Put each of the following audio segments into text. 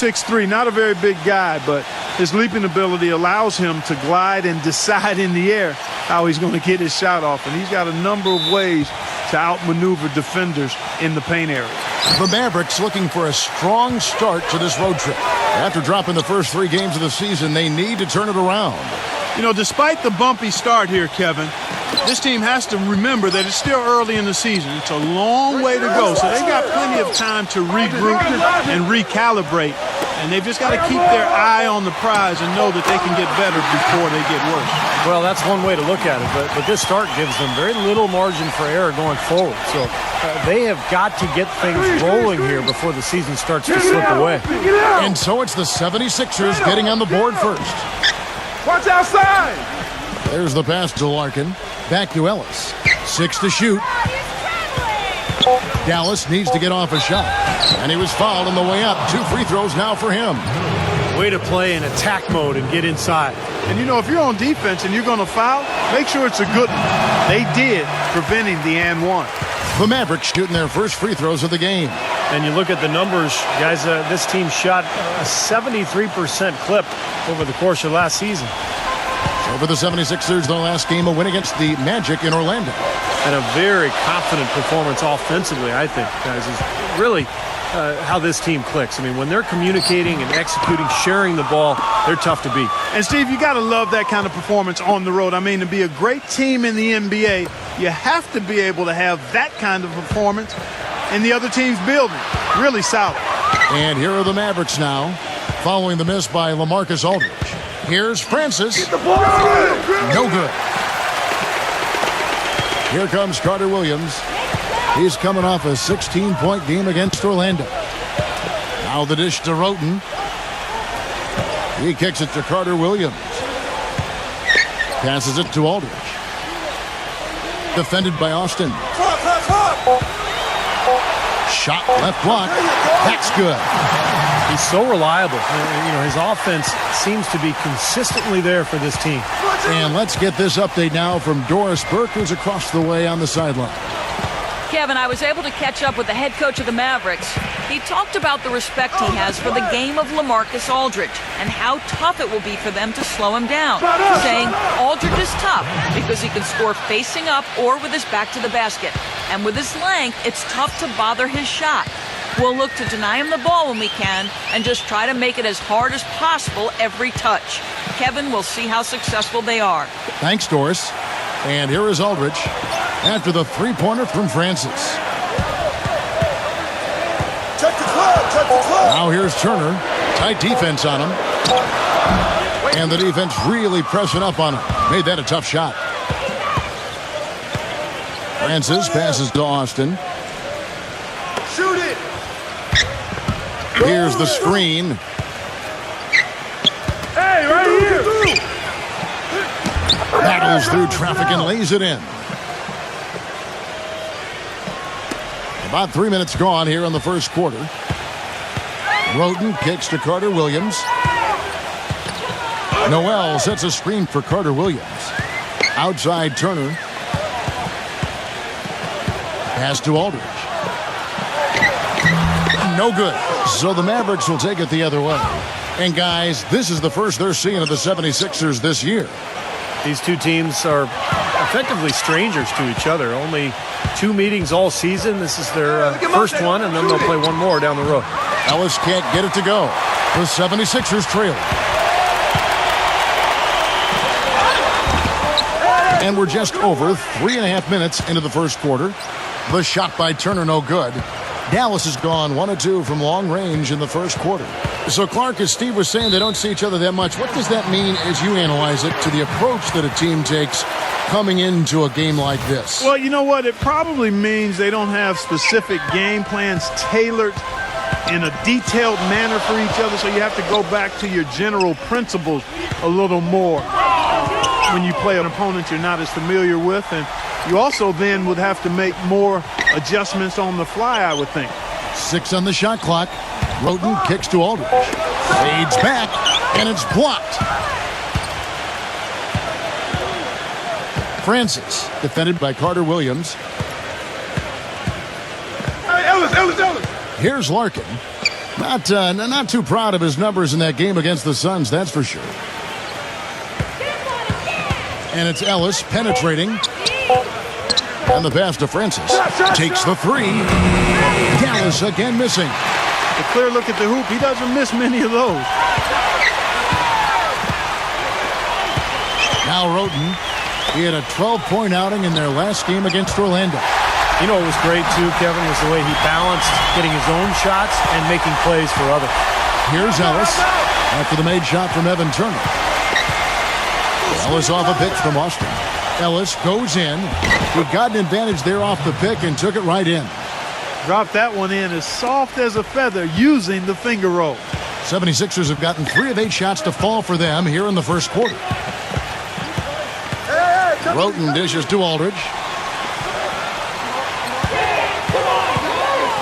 6'3", not a very big guy, but his leaping ability allows him to glide and decide in the air how he's going to get his shot off. And he's got a number of ways to outmaneuver defenders in the paint area. The Mavericks looking for a strong start to this road trip. After dropping the first 3 games of the season, they need to turn it around. You know, despite the bumpy start here, Kevin, this team has to remember that it's still early in the season. It's a long way to go, so they've got plenty of time to regroup and recalibrate. And they've just got to keep their eye on the prize and know that they can get better before they get worse. Well, that's one way to look at it, but this start gives them very little margin for error going forward. So they have got to get things rolling here before the season starts to slip away. And so it's the 76ers getting on the board first. Watch outside! There's the pass to Larkin. Back to Ellis. 6 to shoot. Dallas needs to get off a shot. And he was fouled on the way up. 2 free throws now for him. Way to play in attack mode and get inside. And, you know, if you're on defense and you're going to foul, make sure it's a good one. They did, preventing the and one. The Mavericks shooting their first free throws of the game. And you look at the numbers, guys, this team shot a 73% clip over the course of last season. So for the 76ers, their last game, a win against the Magic in Orlando. And a very confident performance offensively, I think, guys, is really how this team clicks. I mean, when they're communicating and executing, sharing the ball, they're tough to beat. And, Steve, you got to love that kind of performance on the road. I mean, to be a great team in the NBA, you have to be able to have that kind of performance in the other team's building. Really solid. And here are the Mavericks now, following the miss by LaMarcus Aldridge. Here's Francis. No good. Here comes Carter Williams. He's coming off a 16-point game against Orlando. Now the dish to Roten. He kicks it to Carter Williams. Passes it to Aldridge. Defended by Austin. Shot left block. That's good. He's so reliable. You know, his offense seems to be consistently there for this team. And let's get this update now from Doris Burke, who's across the way on the sideline. Kevin, I was able to catch up with the head coach of the Mavericks. He talked about the respect he has for the game of LaMarcus Aldridge and how tough it will be for them to slow him down, saying Aldridge is tough because he can score facing up or with his back to the basket. And with his length, it's tough to bother his shot. We'll look to deny him the ball when we can and just try to make it as hard as possible every touch. Kevin, we'll see how successful they are. Thanks, Doris. And here is Aldridge after the three-pointer from Francis. Now here's Turner. Tight defense on him. And the defense really pressing up on him. Made that a tough shot. Francis passes to Austin. Shoot it! Here's the screen. Hey, right here! Battles through traffic and lays it in. About 3 minutes gone here in the first quarter. Roten kicks to Carter Williams. Noel sets a screen for Carter Williams. Outside Turner. Pass to Aldridge. No good. So the Mavericks will take it the other way. And guys, this is the first they're seeing of the 76ers this year. These two teams are effectively strangers to each other. Only 2 meetings all season. This is their first one, and then they'll play one more down the road. Ellis can't get it to go. The 76ers trail. And we're just over 3.5 minutes into the first quarter. The shot by Turner, no good. Dallas has gone 1 of 2 from long range in the first quarter. So, Clark, as Steve was saying, they don't see each other that much. What does that mean as you analyze it to the approach that a team takes coming into a game like this? Well, you know what? It probably means they don't have specific game plans tailored in a detailed manner for each other, so you have to go back to your general principles a little more when you play an opponent you're not as familiar with. And you also then would have to make more adjustments on the fly, I would think. 6 on the shot clock. Roten kicks to Aldridge. Fades back, and it's blocked. Francis, defended by Carter Williams. Hey, Ellis. Here's Larkin. Not too proud of his numbers in that game against the Suns, that's for sure. And it's Ellis penetrating. And the pass to Francis. Takes the three. Dallas again missing. A clear look at the hoop. He doesn't miss many of those. Now Roten. He had a 12-point outing in their last game against Orlando. You know what was great, too, Kevin, was the way he balanced getting his own shots and making plays for others. Here's Ellis after the made shot from Evan Turner. Ellis off a pick from Austin. Ellis goes in. He got an advantage there off the pick and took it right in. Dropped that one in as soft as a feather using the finger roll. 76ers have gotten 3 of 8 shots to fall for them here in the first quarter. Roten dishes to Aldridge.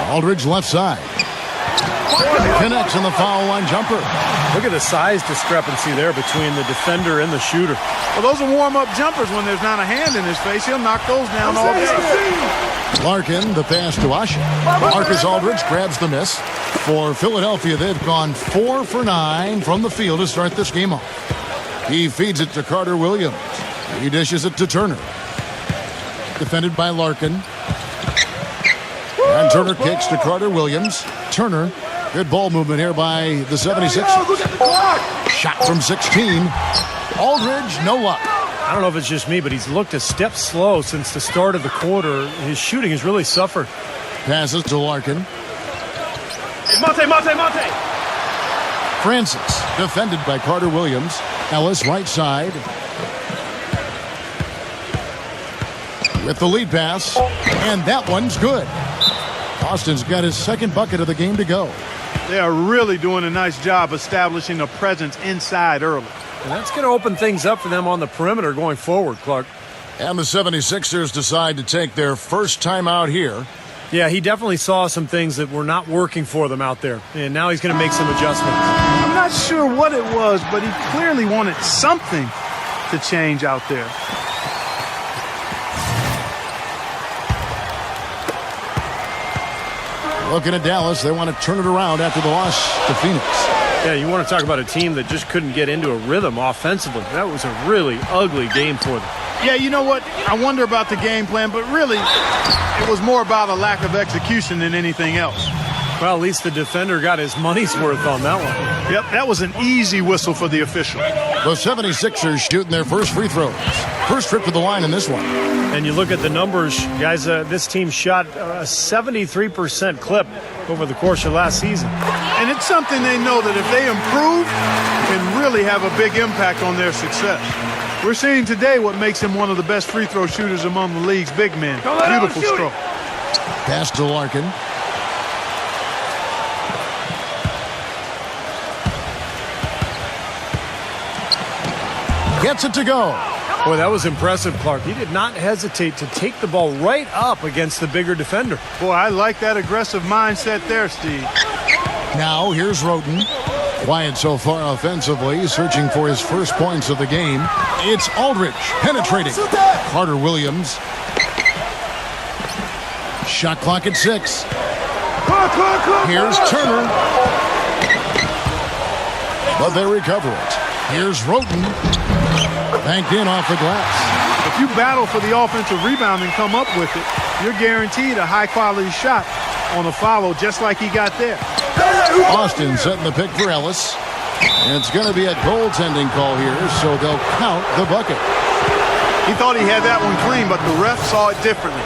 Aldridge left side. Connects on the foul line jumper. Look at the size discrepancy there between the defender and the shooter. Well, those are warm-up jumpers. When there's not a hand in his face, he'll knock those down all day. Larkin, the pass to Asha. Marcus Aldridge grabs the miss. For Philadelphia, they've gone 4 for 9 from the field to start this game off. He feeds it to Carter Williams. He dishes it to Turner. Defended by Larkin. And Turner kicks to Carter Williams. Turner, good ball movement here by the 76ers. Shot from 16. Aldridge, no luck. I don't know if it's just me, but he's looked a step slow since the start of the quarter. His shooting has really suffered. Passes to Larkin. Monte. Francis, defended by Carter Williams. Ellis, right side. With the lead pass. And that one's good. Austin's got his second bucket of the game to go. They are really doing a nice job establishing a presence inside early. And that's going to open things up for them on the perimeter going forward, Clark. And the 76ers decide to take their first time out here. Yeah, he definitely saw some things that were not working for them out there. And now he's going to make some adjustments. I'm not sure what it was, but he clearly wanted something to change out there. Looking at Dallas, they want to turn it around after the loss to Phoenix. Yeah, you want to talk about a team that just couldn't get into a rhythm offensively. That was a really ugly game for them. Yeah, you know what? I wonder about the game plan, but really, it was more about a lack of execution than anything else. Well, at least the defender got his money's worth on that one. Yep, that was an easy whistle for the official. The 76ers shooting their first free throws. First trip to the line in this one. And you look at the numbers, guys, this team shot a 73% clip over the course of last season. And it's something they know that if they improve, can really have a big impact on their success. We're seeing today what makes him one of the best free throw shooters among the league's big men. Beautiful stroke. Pass to Larkin. Gets it to go. Boy, that was impressive, Clark. He did not hesitate to take the ball right up against the bigger defender. Boy, I like that aggressive mindset there, Steve. Now here's Roten. Quiet so far offensively, searching for his first points of the game. It's Aldridge penetrating. Carter Williams. Shot clock at 6. Here's Turner. But they recover it. Here's Roten. Banked in off the glass. If you battle for the offensive rebound and come up with it, you're guaranteed a high-quality shot on a follow just like he got there. Austin setting the pick for Ellis. And it's going to be a goaltending call here, so they'll count the bucket. He thought he had that one clean, but the ref saw it differently.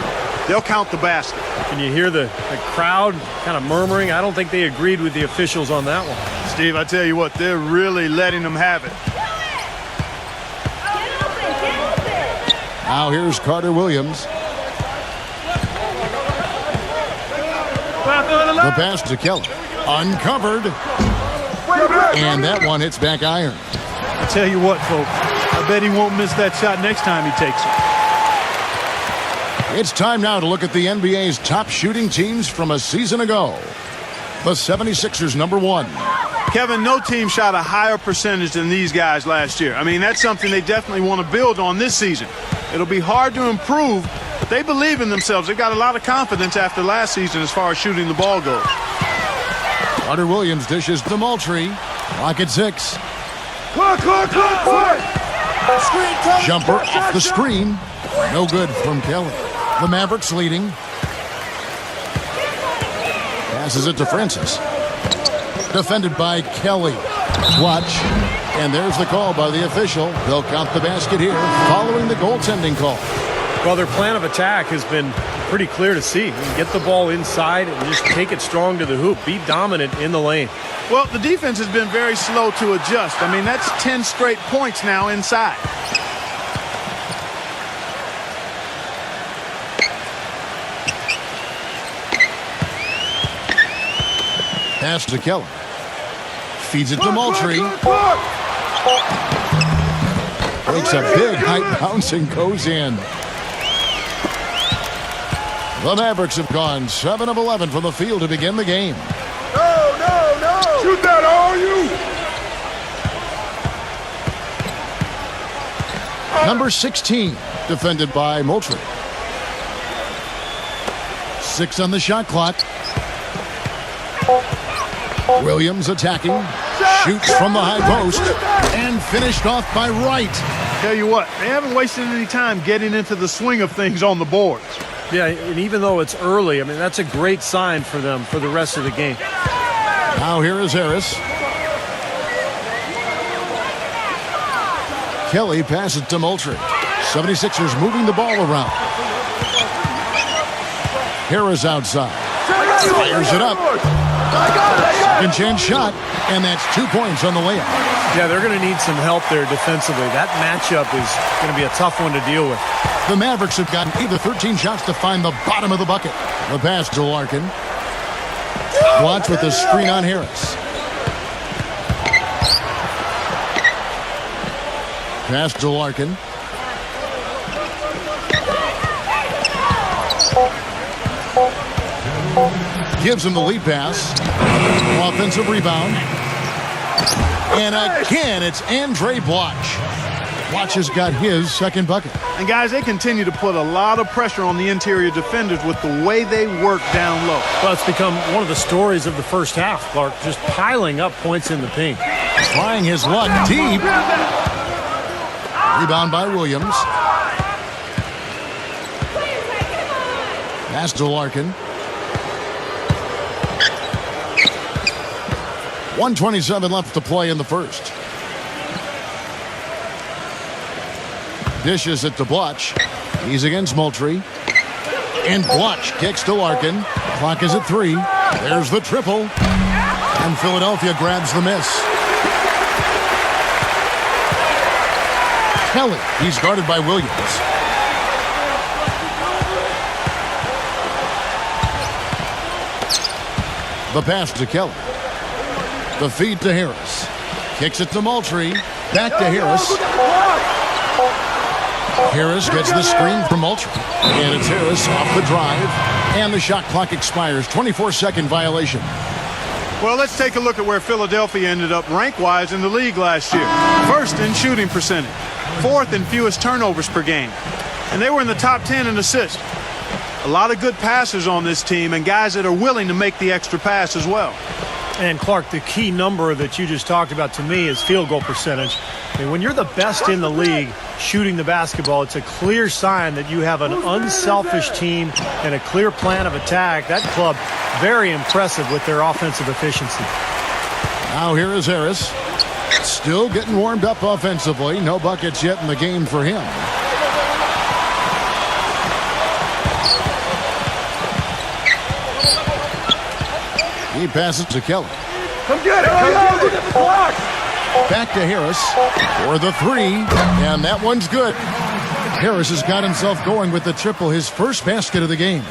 They'll count the basket. Can you hear the crowd kind of murmuring? I don't think they agreed with the officials on that one. Steve, I tell you what, they're really letting them have it. Now here's Carter Williams. The pass to Keller. Uncovered. And that one hits back iron. I tell you what, folks, I bet he won't miss that shot next time he takes it. It's time now to look at the NBA's top shooting teams from a season ago. The 76ers, number 1. Kevin, no team shot a higher percentage than these guys last year. I mean, that's something they definitely want to build on this season. It'll be hard to improve, but they believe in themselves. They've got a lot of confidence after last season as far as shooting the ball goes. Carter Williams dishes to Moultrie. Clock at 6. Jumper off the screen. No good from Kelly. The Mavericks leading. Passes it to Francis. Defended by Kelly. Watch. And there's the call by the official. They'll count the basket here following the goaltending call. Well, their plan of attack has been pretty clear to see. Get the ball inside and just take it strong to the hoop. Be dominant in the lane. Well, the defense has been very slow to adjust. I mean, that's 10 straight points now inside. Pass to Kelly. Feeds it to Moultrie. Breaks a big high bounce and goes in. The Mavericks have gone 7 of 11 from the field to begin the game. No! Shoot that, all you! Number 16, defended by Moultrie. 6 on the shot clock. Williams attacking. Shoots from the high post. And finished off by Wright. Tell you what, they haven't wasted any time getting into the swing of things on the boards. Yeah, and even though it's early, I mean, that's a great sign for them for the rest of the game. Now here is Harris. Kelly passes to Moultrie. 76ers moving the ball around. Harris outside. Fires it up. Second chance shot, and that's 2 points on the layup. Yeah, they're going to need some help there defensively. That matchup is going to be a tough one to deal with. The Mavericks have gotten either 13 shots to find the bottom of the bucket. The pass to Larkin. Watch with the screen on Harris. Pass to Larkin. Gives him the lead pass. Offensive rebound. And again, it's Andre Bloch. Bloch has got his second bucket. And guys, they continue to put a lot of pressure on the interior defenders with the way they work down low. Well, it's become one of the stories of the first half, Clark, just piling up points in the paint. Trying his luck deep. Rebound by Williams. Pass to Larkin. 1:27 left to play in the first. Dishes it to Bloch. He's against Moultrie. And Bloch kicks to Larkin. Clock is at 3. There's the triple. And Philadelphia grabs the miss. Kelly, he's guarded by Williams. The pass to Kelly. The feed to Harris. Kicks it to Moultrie. Back to Harris. Harris gets the screen from Moultrie. And it's Harris off the drive. And the shot clock expires. 24-second violation. Well, let's take a look at where Philadelphia ended up rank-wise in the league last year. First in shooting percentage. Fourth in fewest turnovers per game. And they were in the top 10 in assists. A lot of good passers on this team and guys that are willing to make the extra pass as well. And Clark, the key number that you just talked about to me is field goal percentage. I mean, when you're the best in the league shooting the basketball, it's a clear sign that you have an unselfish team and a clear plan of attack. That club, very impressive with their offensive efficiency. Now here is Harris. Still getting warmed up offensively. No buckets yet in the game for him. He passes to Kelly. Come get it! Look at the clock! Back to Harris for the 3, and that one's good. Harris has got himself going with the triple, his first basket of the game.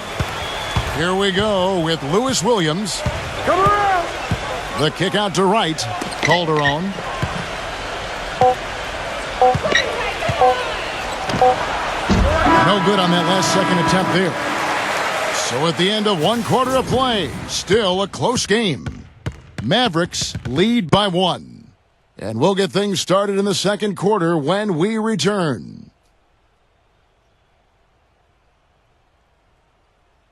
Here we go with Lewis Williams. Come around! The kick out to Wright. Calderon. No good on that last second attempt there. So at the end of one quarter of play, still a close game. Mavericks lead by 1. And we'll get things started in the second quarter when we return.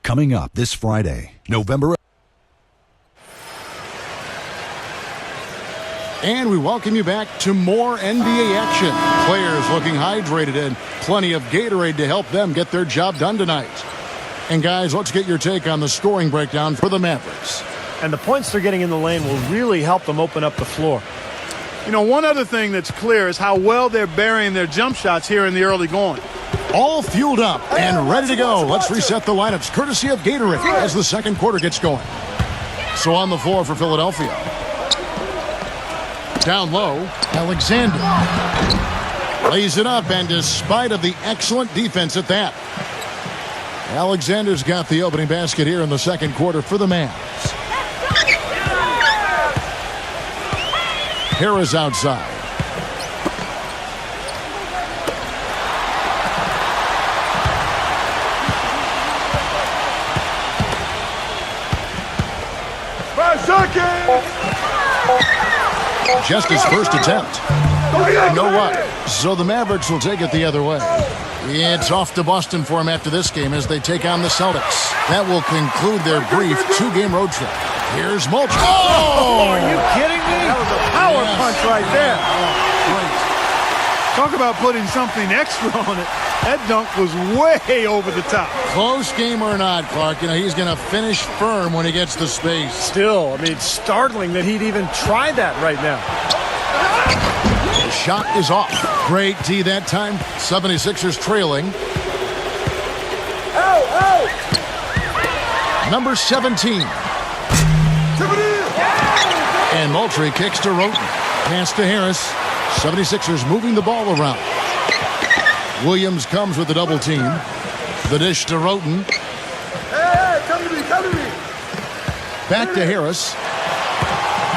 Coming up this Friday, November And we welcome you back to more NBA action. Players looking hydrated and plenty of Gatorade to help them get their job done tonight. And guys, let's get your take on the scoring breakdown for the Mavericks. And the points they're getting in the lane will really help them open up the floor. You know, one other thing that's clear is how well they're burying their jump shots here in the early going. All fueled up and ready to go. Let's reset the lineups courtesy of Gatorade as the second quarter gets going. So on the floor for Philadelphia. Down low, Alexander lays it up, and despite of the excellent defense at that, Alexander's got the opening basket here in the second quarter for the Mavs. Harris outside. Just his first attempt. You know what? So the Mavericks will take it the other way. It's off to Boston for him after this game as they take on the Celtics. That will conclude their brief two-game road trip. Here's Mulch. Oh! Are you kidding me? That was a power punch right there. Great. Talk about putting something extra on it. That dunk was way over the top. Close game or not, Clark, you know, he's going to finish firm when he gets the space. Still, I mean, it's startling that he'd even try that right now. The shot is off. Great D that time. 76ers trailing. Number 17. And Moultrie kicks to Roten. Pass to Harris. 76ers moving the ball around. Williams comes with the double team. The dish to Roten. Hey, come to me, come to me. Back to Harris.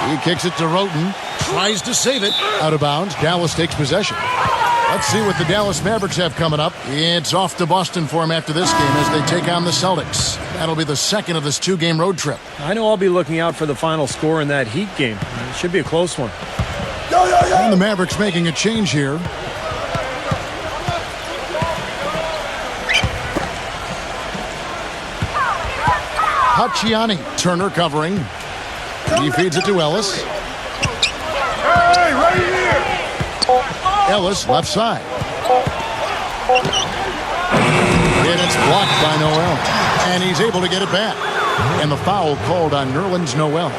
He kicks it to Roten. Tries to save it. Out of bounds. Dallas takes possession. Let's see what the Dallas Mavericks have coming up. It's off to Boston for him after this game as they take on the Celtics. That'll be the second of this two-game road trip. I know I'll be looking out for the final score in that Heat game. It should be a close one. And the Mavericks making a change here. Hacciani. Turner covering. He feeds it to Ellis. Hey, right here. Ellis left side. And it's blocked by Noel. And he's able to get it back. And the foul called on Nerlens Noel.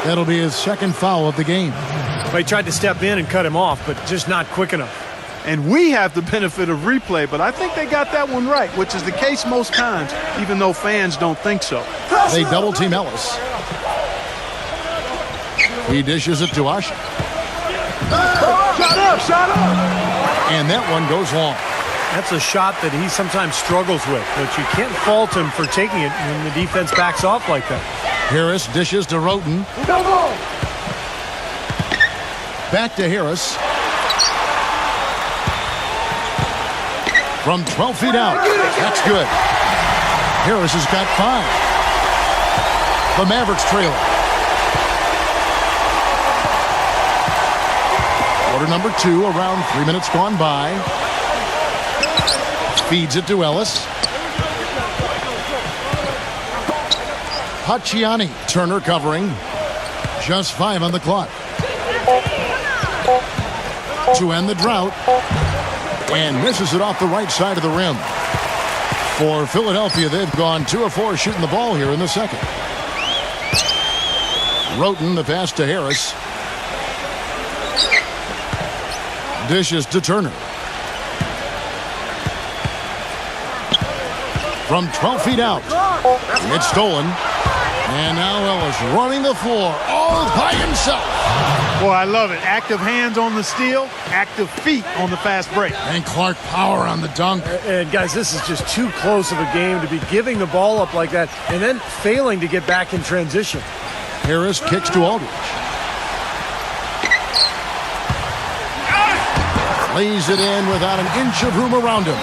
That'll be his second foul of the game. Well, he tried to step in and cut him off, but just not quick enough. And we have the benefit of replay, but I think they got that one right, which is the case most times, even though fans don't think so. They double team Ellis. He dishes it to Usher. Shut up. And that one goes long. That's a shot that he sometimes struggles with, but you can't fault him for taking it when the defense backs off like that. Harris dishes to Roten. Back to Harris. From 12 feet out. That's good. Harris has got 5. The Mavericks trail. Quarter number 2, around 3 minutes gone by. Feeds it to Ellis. Hacciani. Turner covering. Just 5 on the clock. To end the drought. And misses it off the right side of the rim. For Philadelphia, they've gone 2 of 4 shooting the ball here in the second. Roten, the pass to Harris. Dishes to Turner. From 12 feet out. It's stolen. And now Ellis running the floor all by himself. Boy, I love it. Active hands on the steal, active feet on the fast break. And Clark power on the dunk. And guys, this is just too close of a game to be giving the ball up like that and then failing to get back in transition. Harris kicks to Aldridge. Lays it in without an inch of room around him.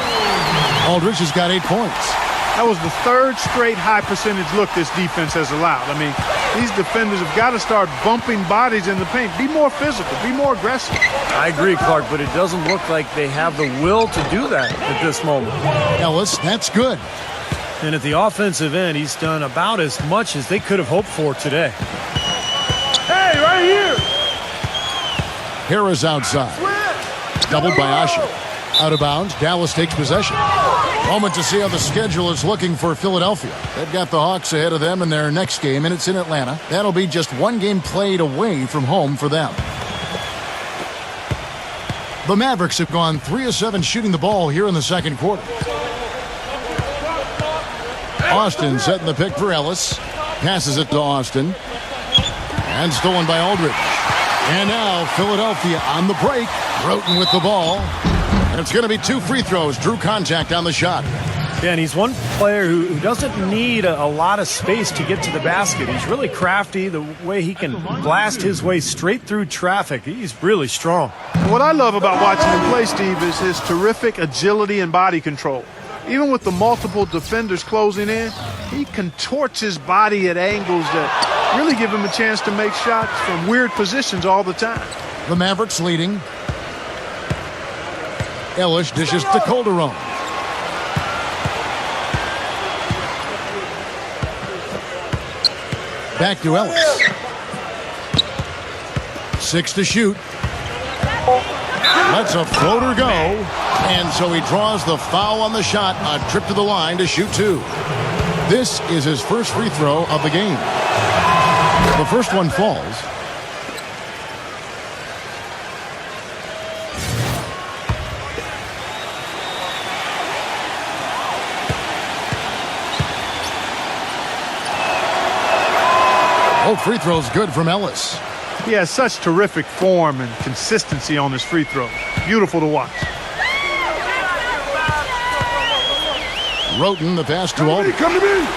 Aldridge has got 8 points. That was the 3rd straight high percentage look this defense has allowed. I mean, these defenders have got to start bumping bodies in the paint. Be more physical. Be more aggressive. I agree, Clark, but it doesn't look like they have the will to do that at this moment. Ellis, that's good. And at the offensive end, he's done about as much as they could have hoped for today. Hey, right here. Harris outside. Doubled by Asher. Out of bounds. Dallas takes possession. Moment to see how the schedule is looking for Philadelphia. They've got the Hawks ahead of them in their next game, and it's in Atlanta. That'll be just one game played away from home for them. The Mavericks have gone 3 of 7 shooting the ball here in the second quarter. Austin setting the pick for Ellis. Passes it to Austin. And stolen by Aldridge. And now Philadelphia on the break. Roten with the ball. And it's going to be 2 free throws. Drew contact on the shot. Yeah, and he's one player who doesn't need a lot of space to get to the basket. He's really crafty, the way he can blast his way straight through traffic. He's really strong. What I love about watching him play, Steve, is his terrific agility and body control. Even with the multiple defenders closing in, he contorts his body at angles that really give him a chance to make shots from weird positions all the time. The Mavericks leading. Ellis dishes to Calderon. Back to Ellis. 6 to shoot. Lets a floater go. And so he draws the foul on the shot. A trip to the line to shoot 2. This is his first free throw of the game. The first one falls. Both free throws good from Ellis. He has such terrific form and consistency on his free throws. Beautiful to watch. Roten, the pass to Aldridge. Come to me.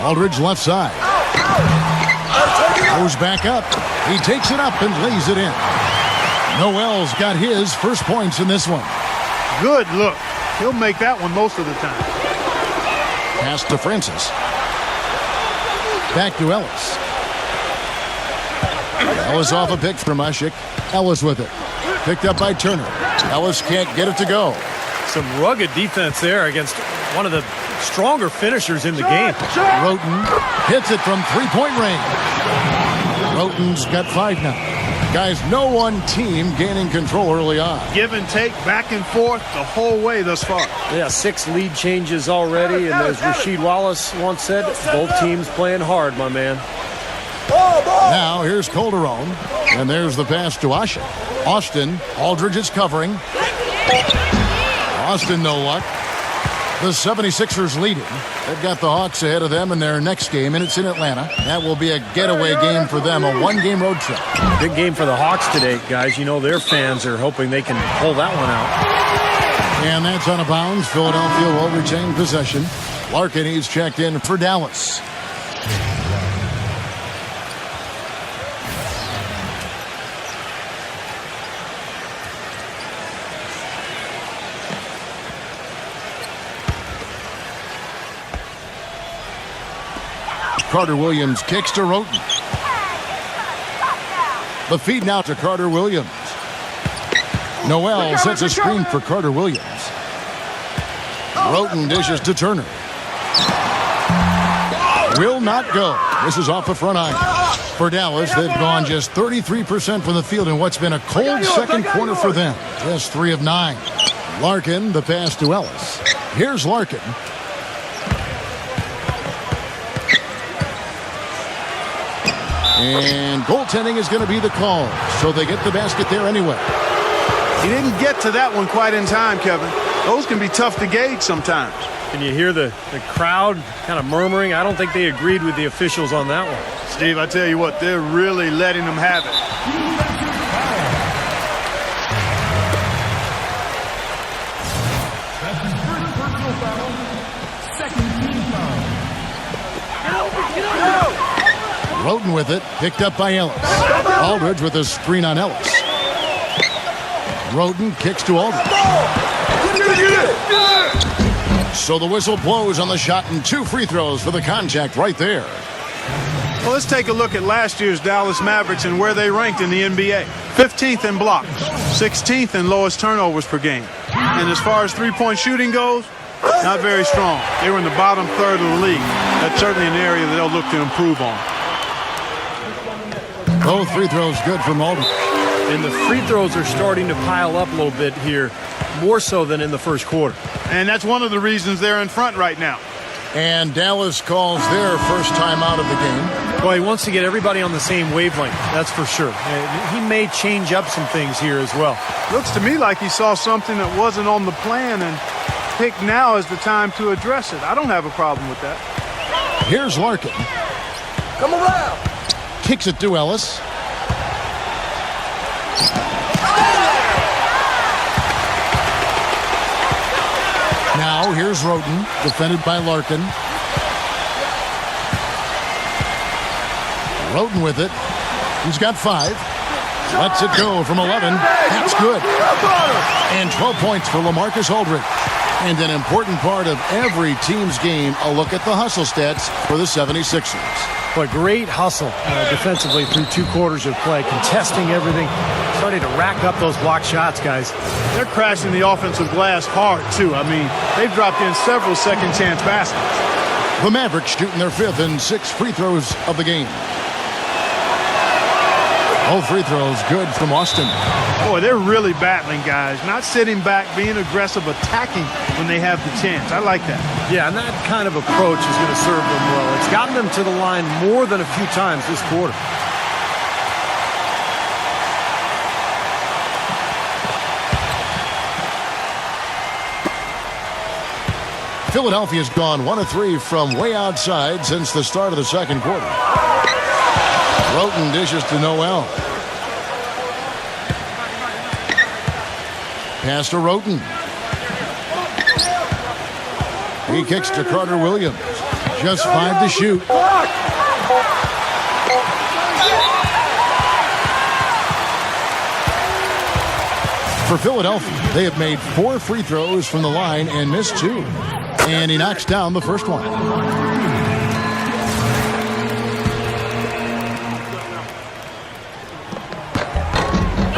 Aldridge left side. Goes back up. He takes it up and lays it in. Noel's got his first points in this one. Good look. He'll make that one most of the time. Pass to Francis. Back to Ellis. Ellis off a pick from Ashik. Ellis with it. Picked up by Turner. Ellis can't get it to go. Some rugged defense there against one of the stronger finishers in the game. Roten hits it from three-point range. Roten's got 5 now. Guys, no one team gaining control early on. Give and take, back and forth, the whole way thus far. Yeah, 6 lead changes already, and as Rasheed Wallace once said, both teams playing hard, my man. Now here's Calderon, and there's the pass to Asher. Austin, Aldridge is covering. Austin, no luck. The 76ers leading. They've got the Hawks ahead of them in their next game, and it's in Atlanta. That will be a getaway game for them, a 1-game road trip. Big game for the Hawks today, guys. You know their fans are hoping they can pull that one out. And that's out of bounds. Philadelphia will retain possession. Larkin, he's checked in for Dallas. Carter Williams kicks to Roten. The feed now to Carter Williams. Noel sets a screen for Carter Williams. Roten dishes to Turner. Will not go. This is off the front iron. For Dallas, they've gone just 33% from the field in what's been a cold second quarter for them. Just 3 of 9. Larkin, the pass to Ellis. Here's Larkin. And goaltending is going to be the call, so they get the basket there anyway. He didn't get to that one quite in time, Kevin. Those can be tough to gauge sometimes. Can you hear the crowd kind of murmuring? I don't think they agreed with the officials on that one. Steve, I tell you what, they're really letting them have it. Roten with it, picked up by Ellis. Aldridge with a screen on Ellis. Roten kicks to Aldridge. So the whistle blows on the shot and 2 free throws for the contact right there. Well, let's take a look at last year's Dallas Mavericks and where they ranked in the NBA. 15th in blocks, 16th in lowest turnovers per game. And as far as three-point shooting goes, not very strong. They were in the bottom third of the league. That's certainly an area that they'll look to improve on. Both free throws good from Aldridge. And the free throws are starting to pile up a little bit here, more so than in the first quarter. And that's one of the reasons they're in front right now. And Dallas calls their first time out of the game. Well, he wants to get everybody on the same wavelength, that's for sure. He may change up some things here as well. Looks to me like he saw something that wasn't on the plan and picked now as the time to address it. I don't have a problem with that. Here's Larkin. Come around. Kicks it to Ellis. Now here's Roten, defended by Larkin. Roten with it. He's got 5. Lets it go from 11. That's good. And 12 points for LaMarcus Aldridge. And an important part of every team's game, a look at the hustle stats for the 76ers. But great hustle defensively through 2 quarters of play, contesting everything, starting to rack up those block shots, guys. They're crashing the offensive glass hard, too. I mean, they've dropped in several second-chance baskets. The Mavericks shooting their 5th and 6th free throws of the game. All free throws good from Austin. Boy, they're really battling, guys. Not sitting back, being aggressive, attacking when they have the chance. I like that. Yeah, and that kind of approach is going to serve them well. It's gotten them to the line more than a few times this quarter. Philadelphia's gone 1 of 3 from way outside since the start of the second quarter. Roten dishes to Noel. Pass to Roten. He kicks to Carter Williams. Just 5 to shoot. For Philadelphia, they have made 4 free throws from the line and missed 2. And he knocks down the first one.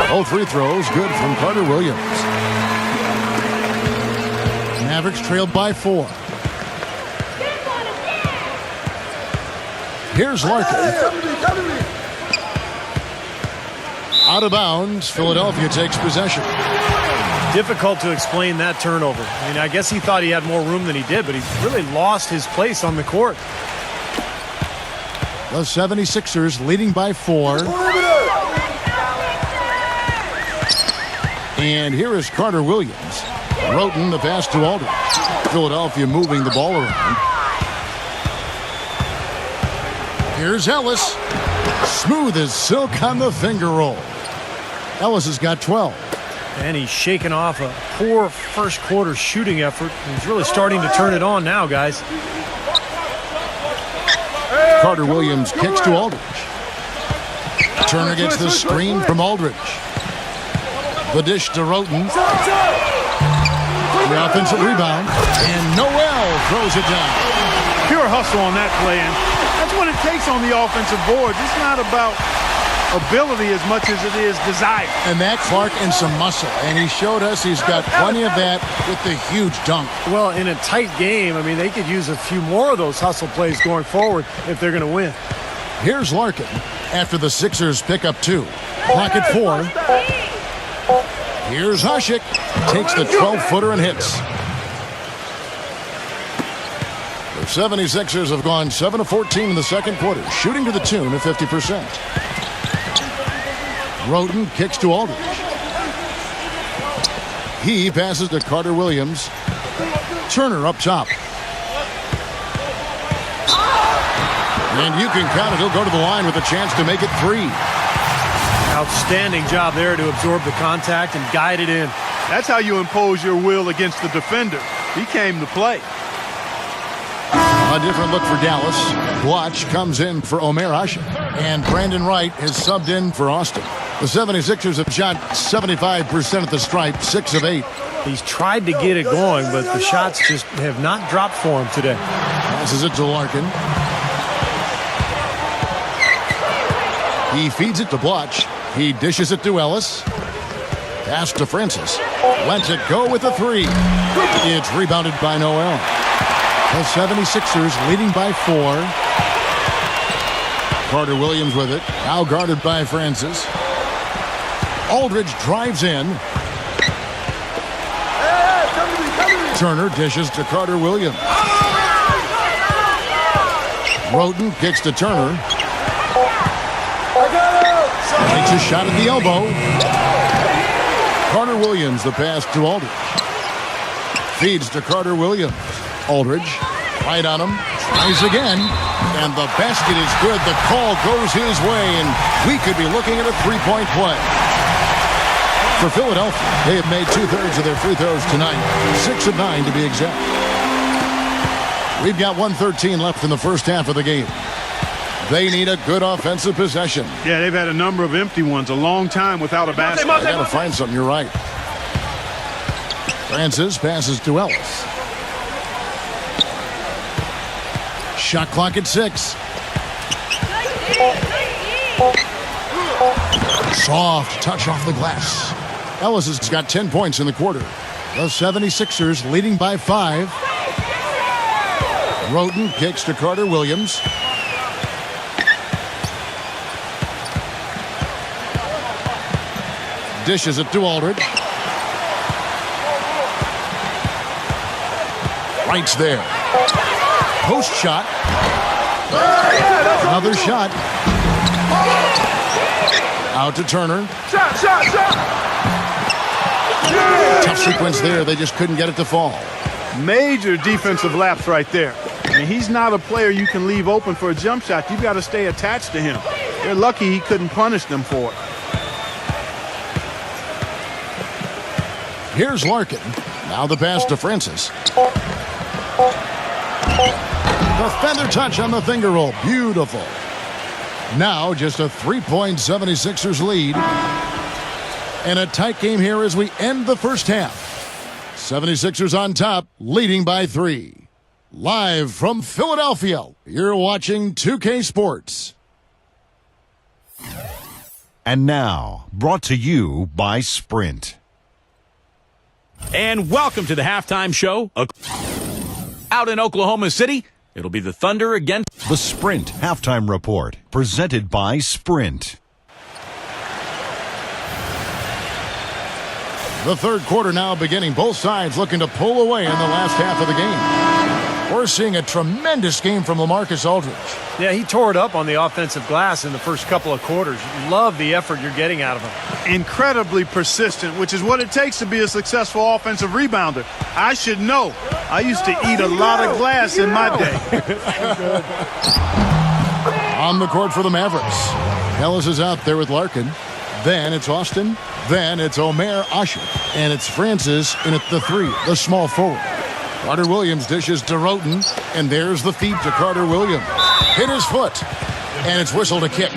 Both free throws good from Carter Williams. Mavericks trailed by 4. Here's Larkin. Out of bounds. Philadelphia takes possession. Difficult to explain that turnover. I mean, I guess he thought he had more room than he did, but he really lost his place on the court. The 76ers leading by 4. And here is Carter Williams. Roten the pass to Aldridge. Philadelphia moving the ball around. Here's Ellis. Smooth as silk on the finger roll. Ellis has got 12. And he's shaking off a poor first quarter shooting effort. He's really starting to turn it on now, guys. Carter Williams kicks to Aldridge. Turner gets the screen from Aldridge. The dish to Roten. The offensive rebound. And Noel throws it down. Pure hustle on that play, and that's what it takes on the offensive boards. It's not about ability as much as it is desire. And that Clark and some muscle. And he showed us he's got plenty of that with the huge dunk. Well, in a tight game, I mean, they could use a few more of those hustle plays going forward if they're going to win. Here's Larkin after the Sixers pick up 2. Clock at 4. Here's Hasek. Takes the 12-footer and hits. The 76ers have gone 7 of 14 in the second quarter, shooting to the tune of 50%. Roten kicks to Aldridge. He passes to Carter Williams. Turner up top. And you can count it. He'll go to the line with a chance to make it 3. Outstanding job there to absorb the contact and guide it in. That's how you impose your will against the defender. He came to play. A different look for Dallas. Blotch comes in for Omer Hasek. And Brandon Wright is subbed in for Austin. The 76ers have shot 75% at the stripe, 6 of 8. He's tried to get it going, but the shots just have not dropped for him today. Passes it to Larkin. He feeds it to Blotch. He dishes it to Ellis. Pass to Francis. Lets it go with a 3. It's rebounded by Noel. The 76ers leading by 4. Carter Williams with it. Now guarded by Francis. Aldridge drives in. Turner dishes to Carter Williams. Roten kicks to Turner. Takes a shot at the elbow. Carter Williams, the pass to Aldridge. Feeds to Carter Williams. Aldridge, right on him. Tries again. And the basket is good. The call goes his way, and we could be looking at a three-point play. For Philadelphia, they have made 2/3 of their free throws tonight. 6 of 9 to be exact. We've got 1:13 left in the first half of the game. They need a good offensive possession. Yeah, they've had a number of empty ones, a long time without a basket. They got to find something, you're right. Francis passes to Ellis. Shot clock at 6. Soft touch off the glass. Ellis has got 10 points in the quarter. The 76ers leading by 5. Roten kicks to Carter Williams. Dishes it to Aldridge. Right's there. Post shot. Another shot. Out to Turner. Tough sequence there. They just couldn't get it to fall. Major defensive lapse right there. I mean, he's not a player you can leave open for a jump shot. You've got to stay attached to him. They're lucky he couldn't punish them for it. Here's Larkin. Now the pass to Francis. The feather touch on the finger roll. Beautiful. Now just a 3-point 76ers lead. And a tight game here as we end the first half. 76ers on top, leading by 3. Live from Philadelphia, you're watching 2K Sports. And now, brought to you by Sprint. And welcome to the halftime show. Out in Oklahoma City, it'll be the Thunder against The Sprint Halftime Report, presented by Sprint. The third quarter now beginning. Both sides looking to pull away in the last half of the game. We're seeing a tremendous game from LaMarcus Aldridge. Yeah, he tore it up on the offensive glass in the first couple of quarters. Love the effort you're getting out of him. Incredibly persistent, which is what it takes to be a successful offensive rebounder. I should know. I used to eat a lot of glass in my day. On the court for the Mavericks. Ellis is out there with Larkin. Then it's Austin. Then it's Omer Asher. And it's Francis in at the 3, the small forward. Carter Williams dishes to Roten. And there's the feed to Carter Williams. Hit his foot. And it's whistled a kick.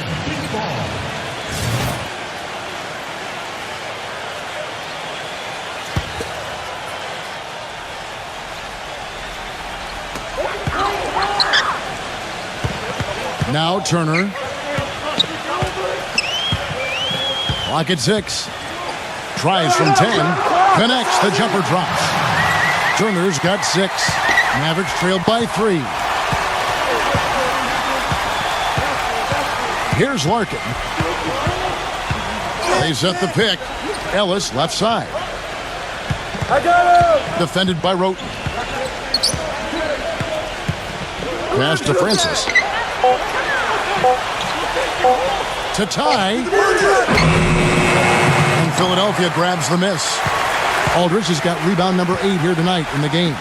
Now Turner. Clock at 6. Tries from 10. Connects. The jumper drops. Turner's got 6. Mavericks trailed by 3. Here's Larkin. They set the pick. Ellis left side. I got him! Defended by Roten. Pass to Francis. To tie. And Philadelphia grabs the miss. Aldridge has got rebound number 8 here tonight in the game.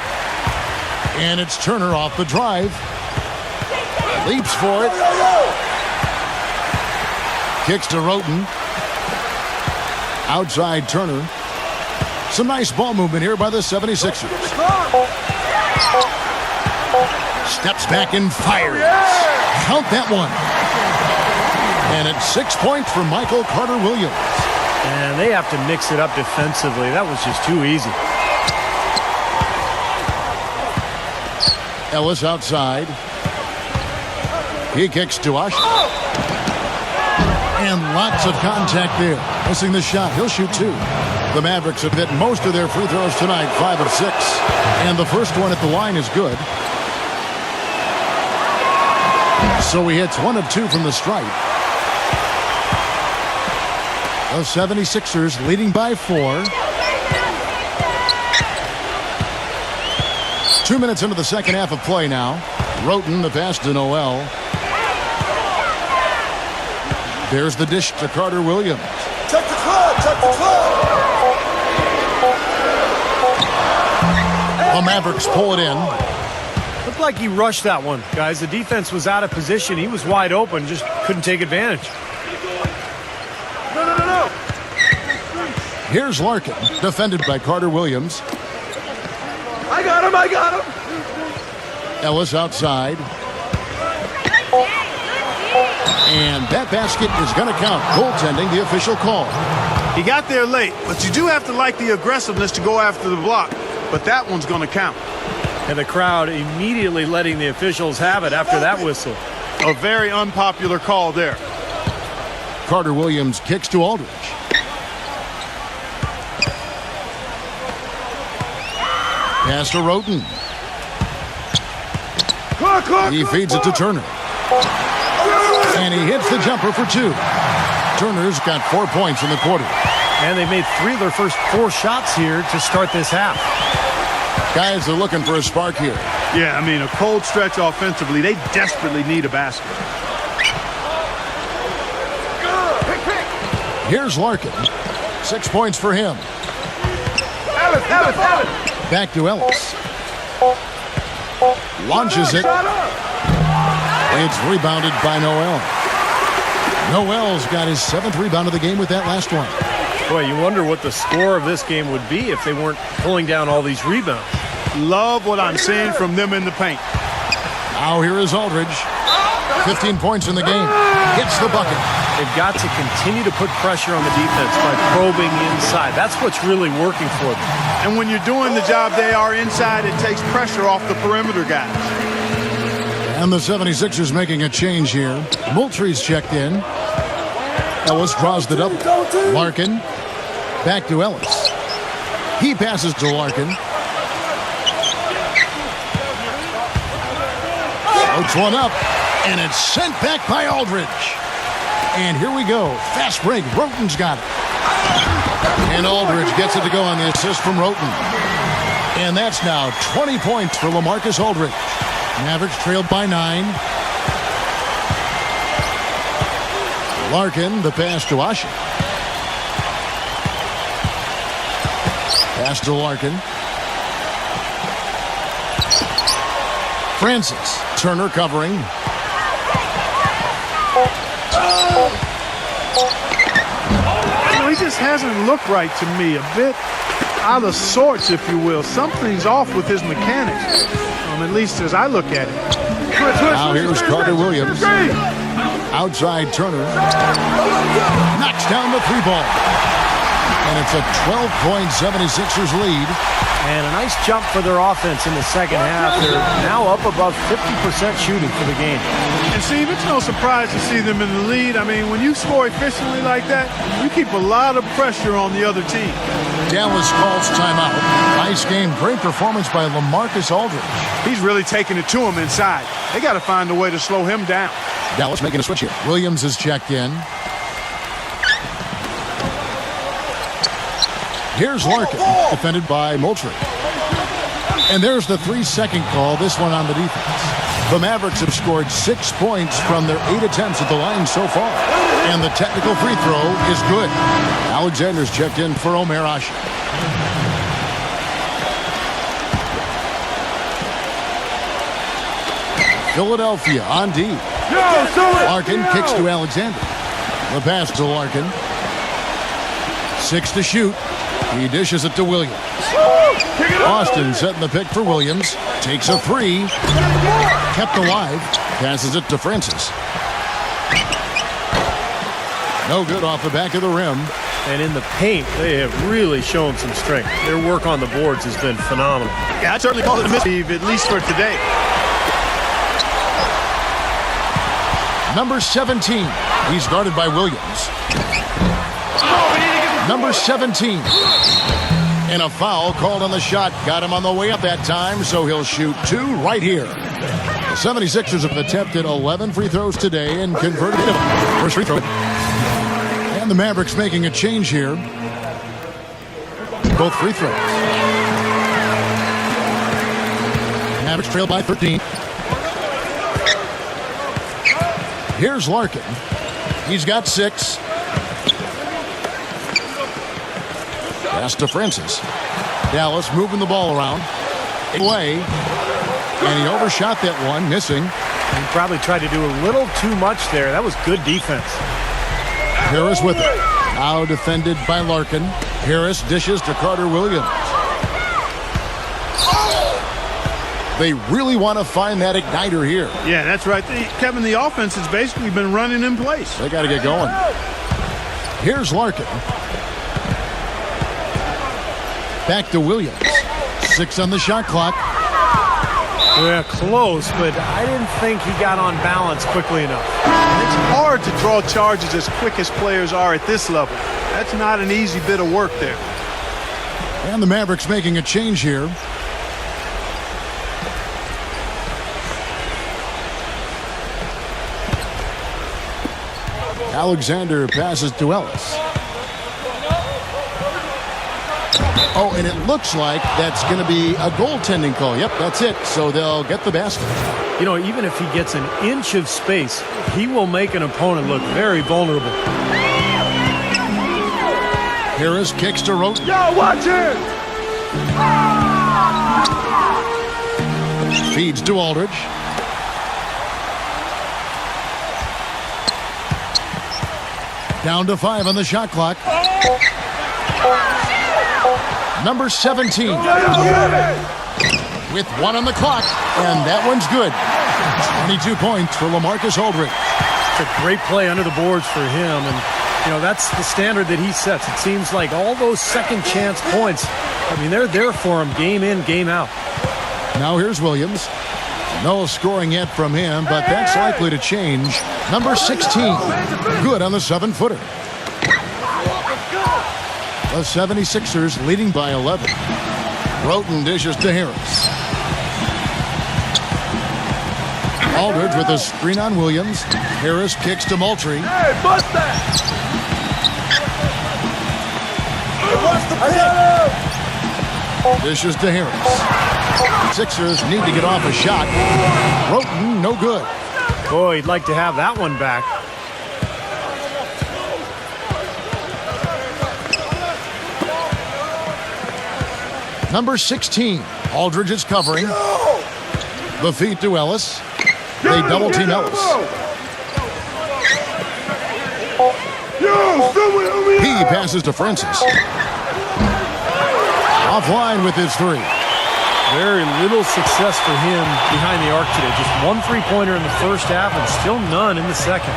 And it's Turner off the drive. Leaps for it. Kicks to Roten. Outside Turner. Some nice ball movement here by the 76ers. Steps back and fires. Count that one. And it's 6 points for Michael Carter Williams. And they have to mix it up defensively. That was just too easy. Ellis outside. He kicks to Asher. And lots of contact there. Missing the shot. He'll shoot 2. The Mavericks have hit most of their free throws tonight, 5 of 6. And the first one at the line is good. So he hits 1 of 2 from the stripe. The 76ers leading by 4. 2 minutes into the second half of play now. Roten, the pass to Noel. There's the dish to Carter Williams. Check the club, check the club. The Mavericks pull it in. Looked like he rushed that one, guys. The defense was out of position. He was wide open, just couldn't take advantage. No. Here's Larkin, defended by Carter Williams. I got him. Ellis outside. And that basket is going to count. Goaltending, the official call. He got there late, but you do have to like the aggressiveness to go after the block. But that one's going to count. And the crowd immediately letting the officials have it after that whistle. A very unpopular call there. Carter Williams kicks to Aldridge. Pass to Roten. He feeds it to Turner. And he hits the jumper for 2. Turner's got 4 points in the quarter. And they made 3 of their first 4 shots here to start this half. Guys are looking for a spark here. Yeah, I mean, a cold stretch offensively. They desperately need a basket. Here's Larkin. 6 points for him. Ellis. Back to Ellis. Launches it. It's rebounded by Noel. Noel's got his 7th rebound of the game with that last one. Boy, you wonder what the score of this game would be if they weren't pulling down all these rebounds. Love what I'm seeing from them in the paint. Now here is Aldridge. 15 points in the game. Gets the bucket. They've got to continue to put pressure on the defense by probing inside. That's what's really working for them. And when you're doing the job they are inside, it takes pressure off the perimeter guys. And the 76ers making a change here. Moultrie's checked in. Ellis draws the double. Larkin. Back to Ellis. He passes to Larkin. Floats one up. And it's sent back by Aldridge. And here we go. Fast break. Roten's got it. And Aldridge gets it to go on the assist from Roten. And that's now 20 points for LaMarcus Aldridge. Mavericks trailed by 9. Larkin, the pass to Asha. Pass to Larkin. Francis. Turner covering. He just hasn't looked right to me. A bit out of sorts, if you will. Something's off with his mechanics, at least as I look at it. Now here's Carter Williams. Outside Turner. Knocks down the 3-ball. And it's a 12-point 76ers lead. And a nice jump for their offense in the second half. They're now up above 50% shooting for the game. And Steve, it's no surprise to see them in the lead. I mean, when you score efficiently like that, you keep a lot of pressure on the other team. Dallas calls timeout. Nice game. Great performance by LaMarcus Aldridge. He's really taking it to him inside. They got to find a way to slow him down. Dallas making a switch here. Williams is checked in. Here's Larkin, defended by Moultrie. And there's the 3-second call, this one on the defense. The Mavericks have scored 6 points from their 8 attempts at the line so far. And the technical free throw is good. Alexander's checked in for Omer Asha. Philadelphia on D. Larkin kicks to Alexander. The pass to Larkin. 6 to shoot. He dishes it to Williams. Austin setting the pick for Williams. Takes a 3. Kept alive. Passes it to Francis. No good off the back of the rim. And in the paint, they have really shown some strength. Their work on the boards has been phenomenal. Yeah, I'd certainly call it a miss, at least for today. Number 17. He's guarded by Williams. Number 17. And a foul called on the shot. Got him on the way up that time, so he'll shoot 2 right here. The 76ers have attempted 11 free throws today and converted it. First free throw. And the Mavericks making a change here. Both free throws. Mavericks trail by 13. Here's Larkin. He's got 6. Pass to Francis. Dallas moving the ball around. Away. And he overshot that one, missing. He probably tried to do a little too much there. That was good defense. Harris with it. Now defended by Larkin. Harris dishes to Carter Williams. They really want to find that igniter here. Yeah, that's right. Kevin, the offense has basically been running in place. They got to get going. Here's Larkin. Back to Williams. 6 on the shot clock. Yeah, close, but I didn't think he got on balance quickly enough. It's hard to draw charges as quick as players are at this level. That's not an easy bit of work there. And the Mavericks making a change here. Alexander passes to Ellis. Oh, and it looks like that's going to be a goaltending call. Yep, that's it. So they'll get the basket. You know, even if he gets an inch of space, he will make an opponent look very vulnerable. Harris kicks to Roten. Yo, watch it! Feeds to Aldridge. Down to 5 on the shot clock. Number 17. With 1 on the clock. And that one's good. 22 points for LaMarcus Aldridge. It's a great play under the boards for him. And, you know, that's the standard that he sets. It seems like all those second chance points, I mean, they're there for him game in, game out. Now here's Williams. No scoring yet from him, but that's likely to change. Number 16. Good on the 7-footer. The 76ers leading by 11. Roten dishes to Harris. Aldridge with a screen on Williams. Harris kicks to Moultrie. Hey, bust that! Dishes to Harris. Sixers need to get off a shot. Roten, no good. Boy, he'd like to have that one back. Number 16. Aldridge is covering. The feed to Ellis. They double team Ellis. He passes to Francis. Offline with his 3. Very little success for him behind the arc today. Just 1 3-pointer in the first half and still none in the second.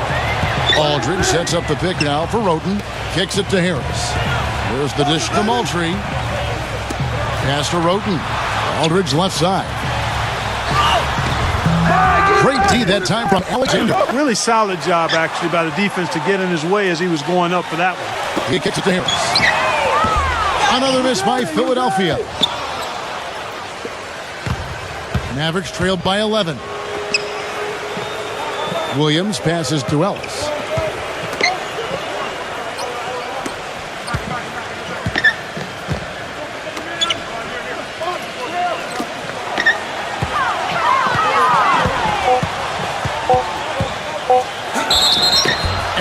Aldridge sets up the pick now for Roten. Kicks it to Harris. There's the dish to Moultrie. Pass to Roten. Aldridge left side. Great D that time from Alexander. Really solid job, actually, by the defense to get in his way as he was going up for that one. He kicks it to Harris. Another miss by Philadelphia. Mavericks trailed by 11. Williams passes to Ellis.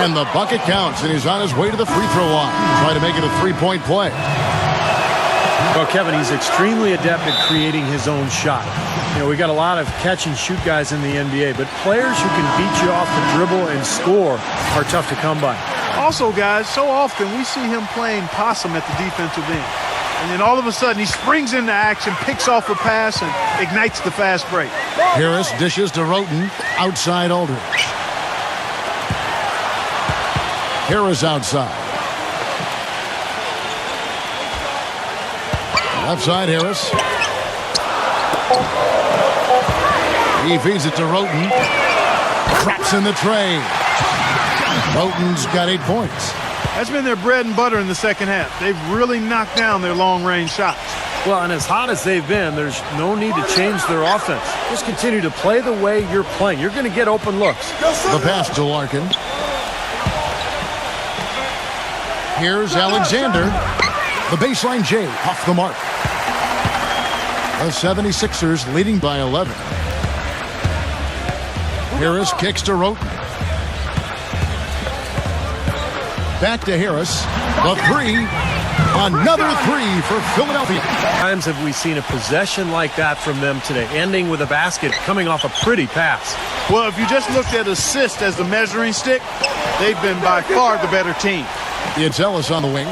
And the bucket counts, and he's on his way to the free throw line. Try to make it a 3-point play. Well, Kevin, he's extremely adept at creating his own shot. You know, we got a lot of catch-and-shoot guys in the NBA, but players who can beat you off the dribble and score are tough to come by. Also, guys, so often we see him playing possum at the defensive end. And then all of a sudden he springs into action, picks off a pass, and ignites the fast break. Harris dishes to Roten. Outside Aldridge. Harris outside. Left side Harris. He feeds it to Roten. Traps in the tray. Roten's got 8 points. That's been their bread and butter in the second half. They've really knocked down their long-range shots. Well, and as hot as they've been, there's no need to change their offense. Just continue to play the way you're playing. You're going to get open looks. The pass to Larkin. Here's Alexander. The baseline J off the mark. The 76ers leading by 11. Harris kicks to Roten. Back to Harris. The three. Another three for Philadelphia. Times have we seen a possession like that from them today, ending with a basket coming off a pretty pass. Well, if you just looked at assists as the measuring stick, they've been by far the better team. It's Ellis on the wing.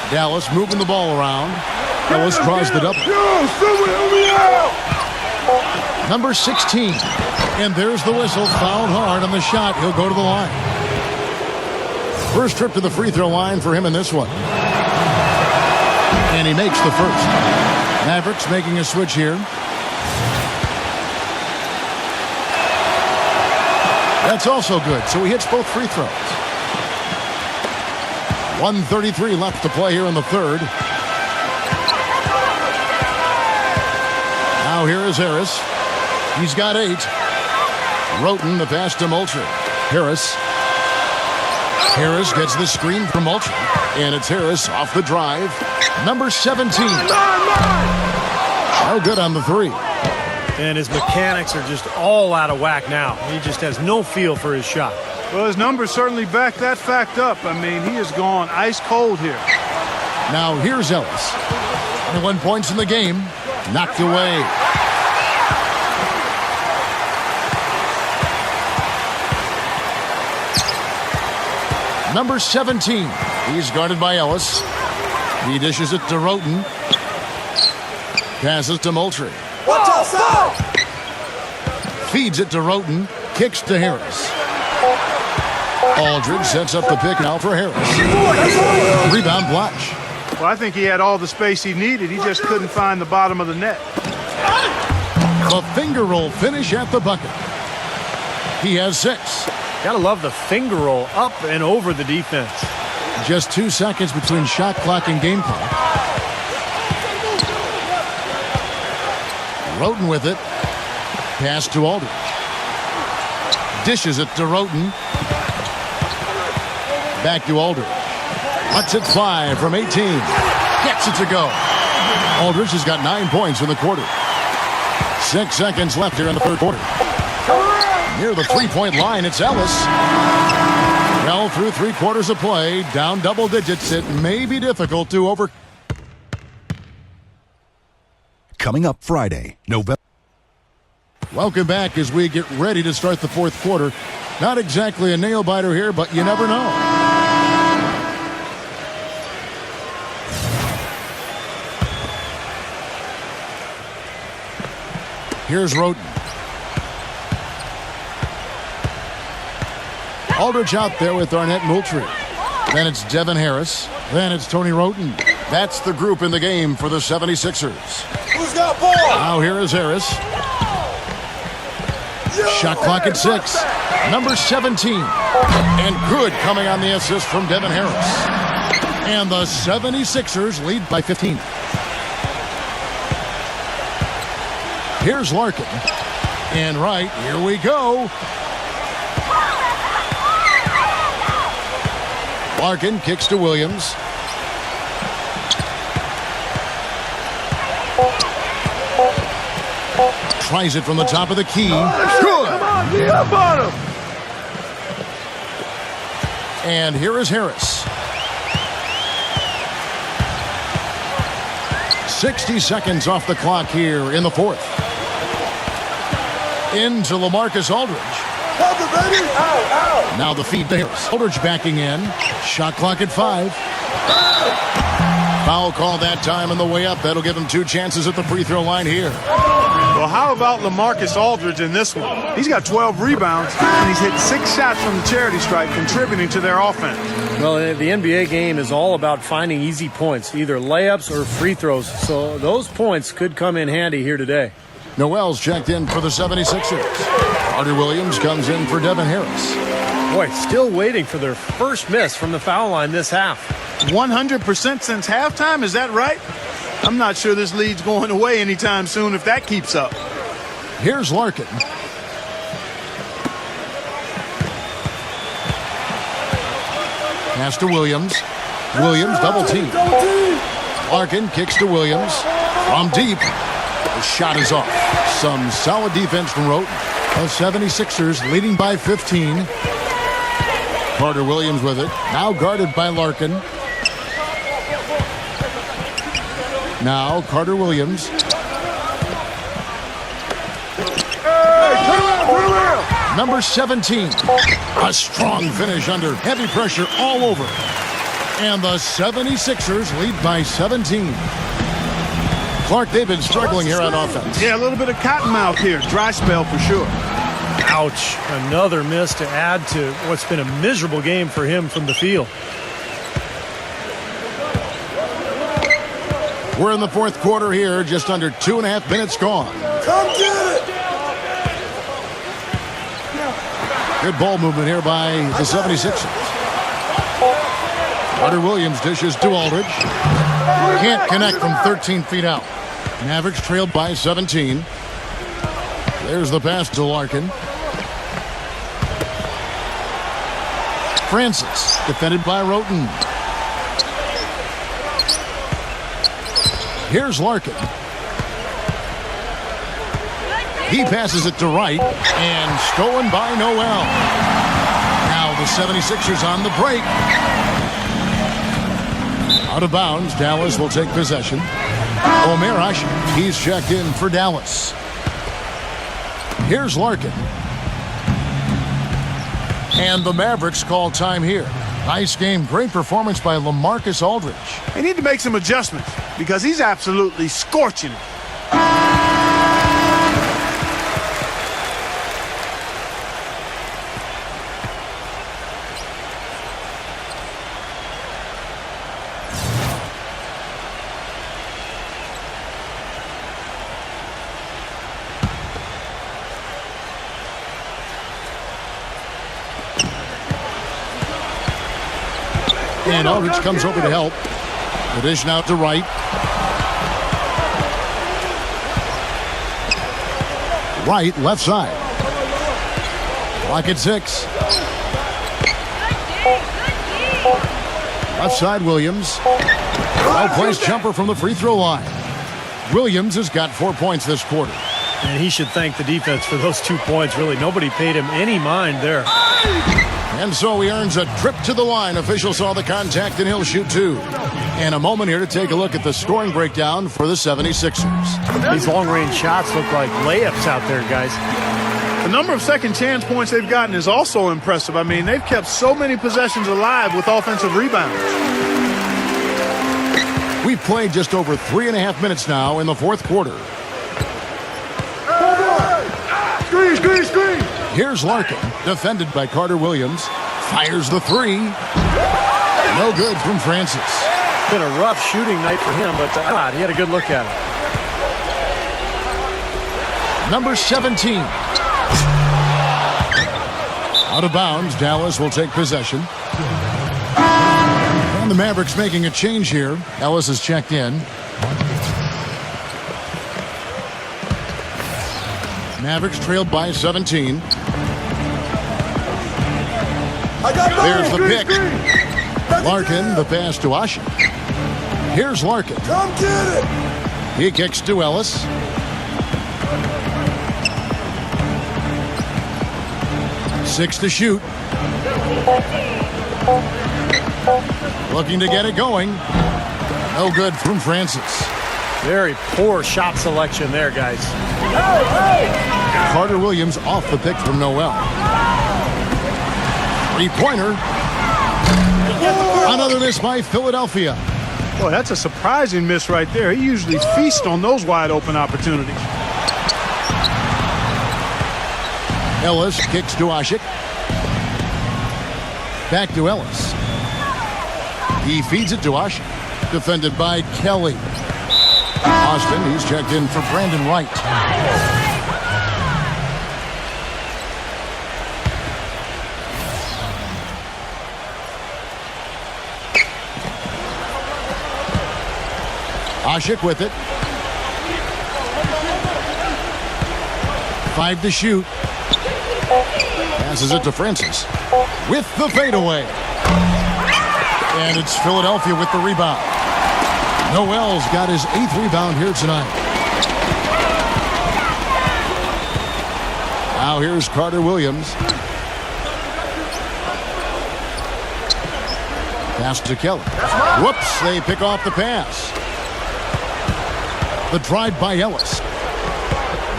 Dallas moving the ball around. Ellis draws the double. Number 16. And there's the whistle. Fouled hard on the shot. He'll go to the line. First trip to the free throw line for him in this one. And he makes the first. Mavericks making a switch here. That's also good. So he hits both free throws. 1:33 left to play here in the third. Now here is Harris. He's got 8. Roten, the pass to Moultrie. Harris gets the screen from Moultrie. And it's Harris off the drive. Number 17. No good on the three. And his mechanics are just all out of whack now. He just has no feel for his shot. Well, his numbers certainly back that fact up. I mean, he has gone ice cold here. Now here's Ellis. 21 points in the game. Knocked away. Number 17. He's guarded by Ellis. He dishes it to Roten. Passes to Moultrie. Watch outside! Feeds it to Roten. Kicks to Harris. Aldridge sets up the pick now for Harris. Rebound Blatch. Well, I think he had all the space he needed. He just couldn't find the bottom of the net. The finger roll finish at the bucket. He has 6. Gotta love the finger roll up and over the defense. Just 2 seconds between shot clock and game clock. Roten with it. Pass to Aldridge. Dishes it to Roten. Back to Aldridge. Lets it fly from 18. Gets it to go. Aldridge has got 9 points in the quarter. 6 seconds left here in the third quarter. Near the three-point line, it's Ellis. Well, through 3 quarters of play, down double digits, it may be difficult to over. Coming up Friday, November. Welcome back as we get ready to start the fourth quarter. Not exactly a nail-biter here, but you never know. Here's Roten. Aldridge out there with Arnett Moultrie. Then it's Devin Harris. Then it's Tony Roten. That's the group in the game for the 76ers. Who's got ball? Now here is Harris. Shot clock at 6. Number 17. And good coming on the assist from Devin Harris. And the 76ers lead by 15. Here's Larkin. And right, here we go. Larkin kicks to Williams. Tries it from the top of the key. Good. Come on, get up on him! And here is Harris. 60 seconds off the clock here in the fourth. Into LaMarcus Aldridge. Cover, baby! Out, out! Now the feed to Harris. Aldridge backing in. Shot clock at 5. Foul call that time on the way up. That'll give him 2 chances at the free throw line here. Well, how about LaMarcus Aldridge in this one? He's got 12 rebounds, and he's hit 6 shots from the charity stripe, contributing to their offense. Well, the NBA game is all about finding easy points, either layups or free throws. So those points could come in handy here today. Noel's checked in for the 76ers. Carter Williams comes in for Devin Harris. Boy, still waiting for their first miss from the foul line this half. 100% since halftime, is that right? I'm not sure this lead's going away anytime soon if that keeps up. Here's Larkin. Pass to Williams. Williams double team. Larkin kicks to Williams. From deep. The shot is off. Some solid defense from Roten. The 76ers leading by 15. Carter Williams with it. Now guarded by Larkin. Now Carter Williams. Number 17. A strong finish under heavy pressure all over. And the 76ers lead by 17. Clark, they've been struggling here on offense. Yeah, a little bit of cottonmouth here. Dry spell for sure. Ouch. Another miss to add to what's been a miserable game for him from the field. We're in the fourth quarter here. Just under 2.5 minutes gone. Come get it. Good ball movement here by the 76ers. Carter Williams dishes to Aldridge. Can't connect from 13 feet out. Mavericks trailed by 17. There's the pass to Larkin. Francis, defended by Roten. Here's Larkin. He passes it to Wright, and stolen by Noel. Now the 76ers on the break. Out of bounds, Dallas will take possession. Omer Asher, he's checked in for Dallas. Here's Larkin. And the Mavericks call time here. Nice game, great performance by LaMarcus Aldridge. They need to make some adjustments because he's absolutely scorching it. And Aldridge comes over to help. The dish now to Wright. Wright, left side. Clock at 6. Left side, Williams. Well-placed jumper from the free throw line. Williams has got 4 points this quarter. And he should thank the defense for those 2 points. Really, nobody paid him any mind there. And so he earns a trip to the line. Officials saw the contact, and he'll shoot 2. And a moment here to take a look at the scoring breakdown for the 76ers. These long-range shots look like layups out there, guys. The number of second chance points they've gotten is also impressive. I mean, they've kept so many possessions alive with offensive rebounds. We've played just over 3.5 minutes now in the fourth quarter. Screen, screen, screen. Here's Larkin, defended by Carter Williams. Fires the 3. No good from Francis. Been a rough shooting night for him, but he had a good look at it. Number 17. Out of bounds, Dallas will take possession. And the Mavericks making a change here. Ellis is checked in. Mavericks trailed by 17. There's the pick. Larkin, the pass to Asher. Here's Larkin. Come get it. He kicks to Ellis. Six to shoot. Looking to get it going. No good from Francis. Very poor shot selection there, guys. Carter Williams off the pick from Noel. Three-pointer. Another miss by Philadelphia. Boy, that's a surprising miss right there. He usually feasts on those wide-open opportunities. Ellis kicks to Asher. Back to Ellis. He feeds it to Asher. Defended by Kelly. Austin, he's checked in for Brandon Wright. Hasek with it. 5 to shoot. Passes it to Francis with the fadeaway. And it's Philadelphia with the rebound. Noel's got his 8th rebound here tonight. Now here's Carter Williams. Pass to Kelly. Whoops, they pick off the pass. The drive by Ellis.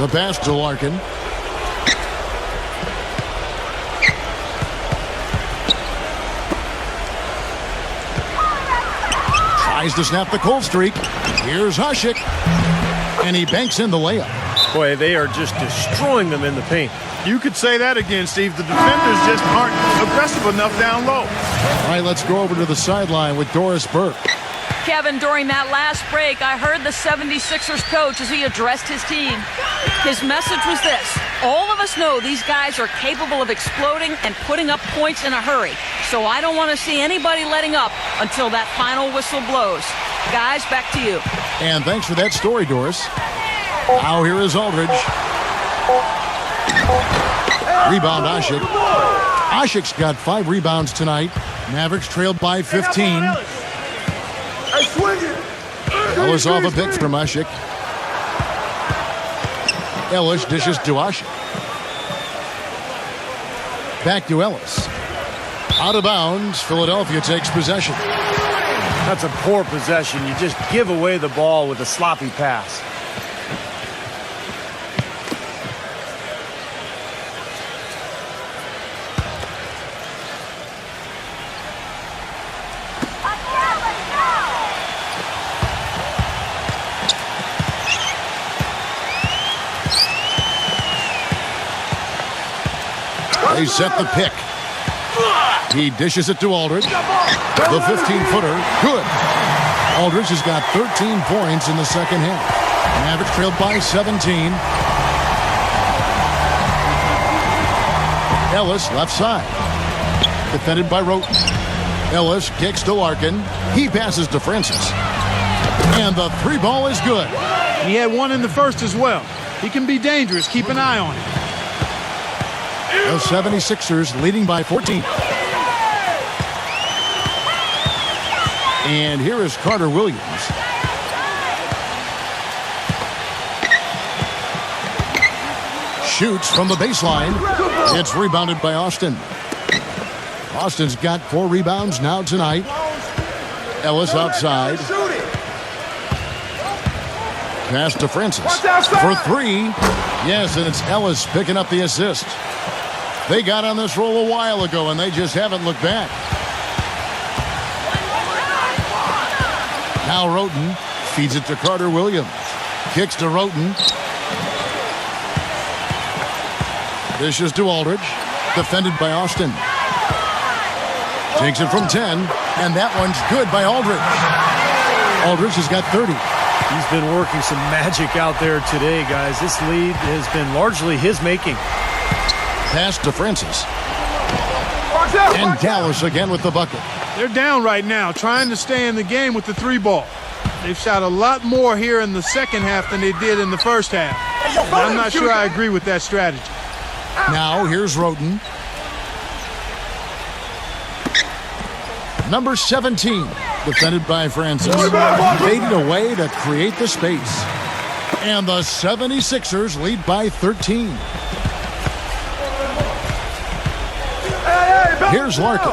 The pass to Larkin. Tries to snap the cold streak. Here's Hasek. And he banks in the layup. Boy, they are just destroying them in the paint. You could say that again, Steve. The defenders just aren't aggressive enough down low. All right, let's go over to the sideline with Doris Burke. Kevin, during that last break, I heard the 76ers coach as he addressed his team. His message was this: all of us know these guys are capable of exploding and putting up points in a hurry. So I don't want to see anybody letting up until that final whistle blows. Guys, back to you. And thanks for that story, Doris. Now here is Aldridge. Rebound Hasek. Hasek's got 5 rebounds tonight. Mavericks trailed by 15. Hey, swing it. Ellis off a pick from Hasek. Ellis dishes to Hasek. Back to Ellis. Out of bounds. Philadelphia takes possession. That's a poor possession. You just give away the ball with a sloppy pass. They set the pick. He dishes it to Aldridge. The 15-footer, good. Aldridge has got 13 points in the second half. Mavericks trailed by 17. Ellis, left side. Defended by Roten. Ellis kicks to Larkin. He passes to Francis. And the 3 ball is good. He had 1 in the first as well. He can be dangerous. Keep an eye on him. The 76ers leading by 14. And here is Carter Williams. Shoots from the baseline. It's rebounded by Austin. Austin's got 4 rebounds now tonight. Ellis outside. Pass to Francis for 3. Yes, and it's Ellis picking up the assist. They got on this roll a while ago, and they just haven't looked back. Now Roten feeds it to Carter Williams. Kicks to Roten. Dishes to Aldridge. Defended by Austin. Takes it from 10, and that one's good by Aldridge. Aldridge has got 30. He's been working some magic out there today, guys. This lead has been largely his making. Pass to Francis. And Dallas again with the bucket. They're down right now, trying to stay in the game with the 3 ball. They've shot a lot more here in the second half than they did in the first half. And I'm not sure I agree with that strategy. Now here's Roten. Number 17, defended by Francis. Faded away to create the space. And the 76ers lead by 13. Here's Larkin.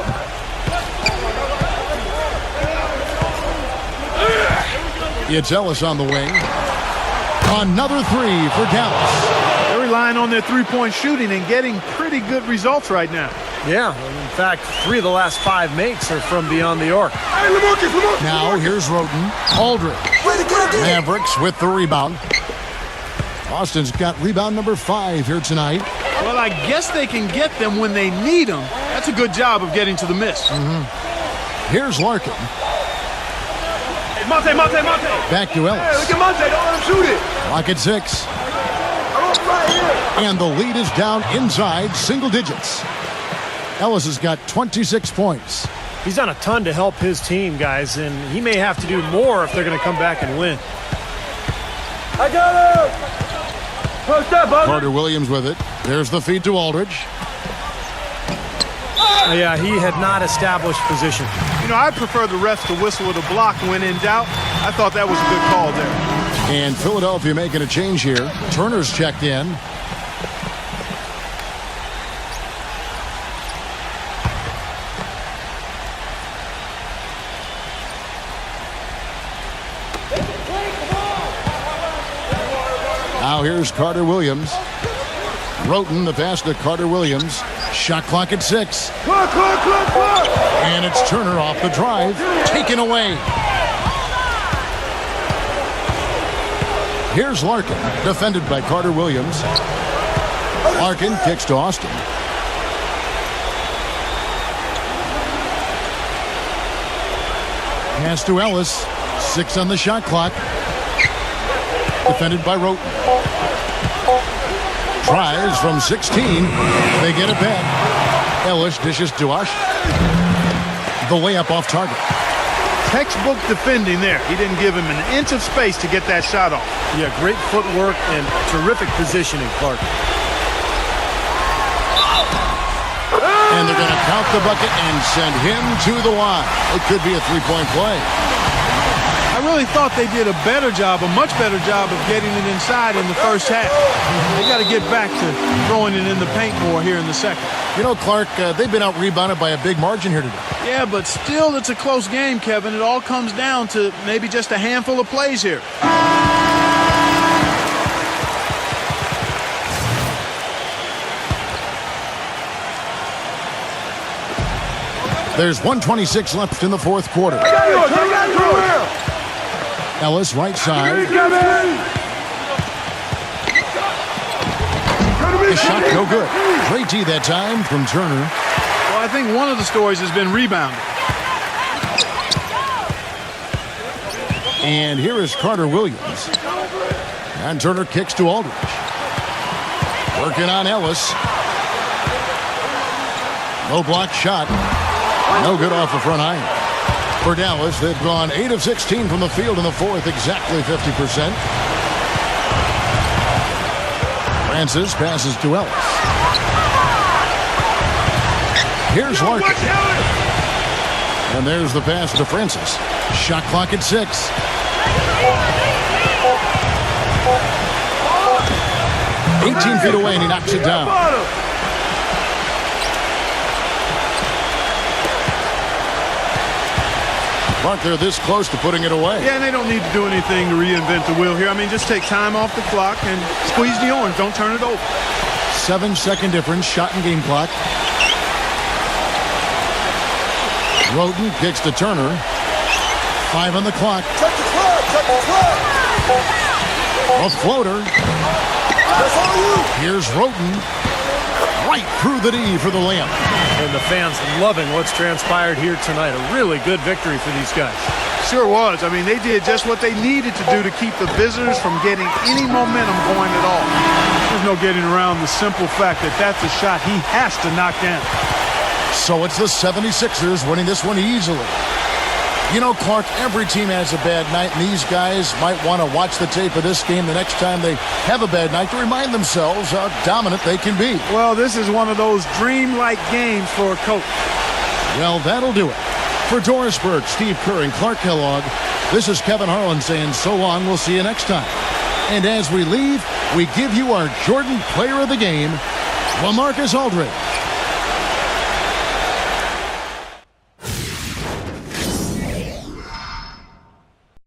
It's Ellis on the wing. Another 3 for Dallas. They're relying on their 3-point shooting and getting pretty good results right now. Yeah, in fact, 3 of the last 5 makes are from beyond the arc. Now here's Roten. Aldridge. Mavericks with the rebound. Austin's got rebound number 5 here tonight. Well, I guess they can get them when they need them. That's a good job of getting to the miss. Here's Larkin. Hey, Monte. Back to Ellis. Hey, look at Monte. Don't let him shoot it. Clock at 6. Right here. And the lead is down inside single digits. Ellis has got 26 points. He's done a ton to help his team, guys, and he may have to do more if they're going to come back and win. I got him! Post that, buddy! Carter Williams with it. There's the feed to Aldridge. Yeah, he had not established position. You know, I prefer the refs to whistle with a block when in doubt. I thought that was a good call there. And Philadelphia making a change here. Turner's checked in. Now here's Carter Williams. Roten, the pass to Carter Williams. Shot clock at 6. Clock! And it's Turner off the drive. Taken away. Here's Larkin, defended by Carter Williams. Larkin kicks to Austin. Pass to Ellis. 6 on the shot clock. Defended by Roten. Tries from 16. They get it back. Ellis dishes to Ush. The layup off target. Textbook defending there. He didn't give him an inch of space to get that shot off. Yeah, great footwork and terrific positioning, Clark. And they're going to count the bucket and send him to the line. It could be a three-point play. I really thought they did a better job, a much better job of getting it inside in the first half. They got to get back to throwing it in the paint more here in the second. You know, Clark, they've been out-rebounded by a big margin here today. Yeah, but still it's a close game, Kevin. It all comes down to maybe just a handful of plays here. There's 1:26 left in the fourth quarter. Ellis, right side. The shot no good. Great D that time from Turner. Well, I think one of the stories has been rebounding. And here is Carter Williams. And Turner kicks to Aldridge. Working on Ellis. No block shot. No good off the front iron. For Dallas, they've gone 8 of 16 from the field in the fourth, exactly 50%. Francis passes to Ellis. Here's Larkin. And there's the pass to Francis. Shot clock at 6. "18 feet away, and he knocks it down. Mark, they're this close to putting it away. Yeah, and they don't need to do anything to reinvent the wheel here. I mean, just take time off the clock and squeeze the orange. Don't turn it over. 7-second difference, shot and game clock. Roten kicks to Turner. 5 on the clock. Check the clock! A floater. That's all you! Here's Roten. Right through the D for the layup. And the fans loving what's transpired here tonight. A really good victory for these guys. Sure was. I mean, they did just what they needed to do to keep the visitors from getting any momentum going at all. There's no getting around the simple fact that that's a shot he has to knock down. So it's the 76ers winning this one easily. You know, Clark, every team has a bad night, and these guys might want to watch the tape of this game the next time they have a bad night to remind themselves how dominant they can be. Well, this is one of those dream-like games for a coach. Well, that'll do it. For Doris Burke, Steve Kerr, and Clark Kellogg, this is Kevin Harlan saying so long. We'll see you next time. And as we leave, we give you our Jordan Player of the Game, LaMarcus Aldridge.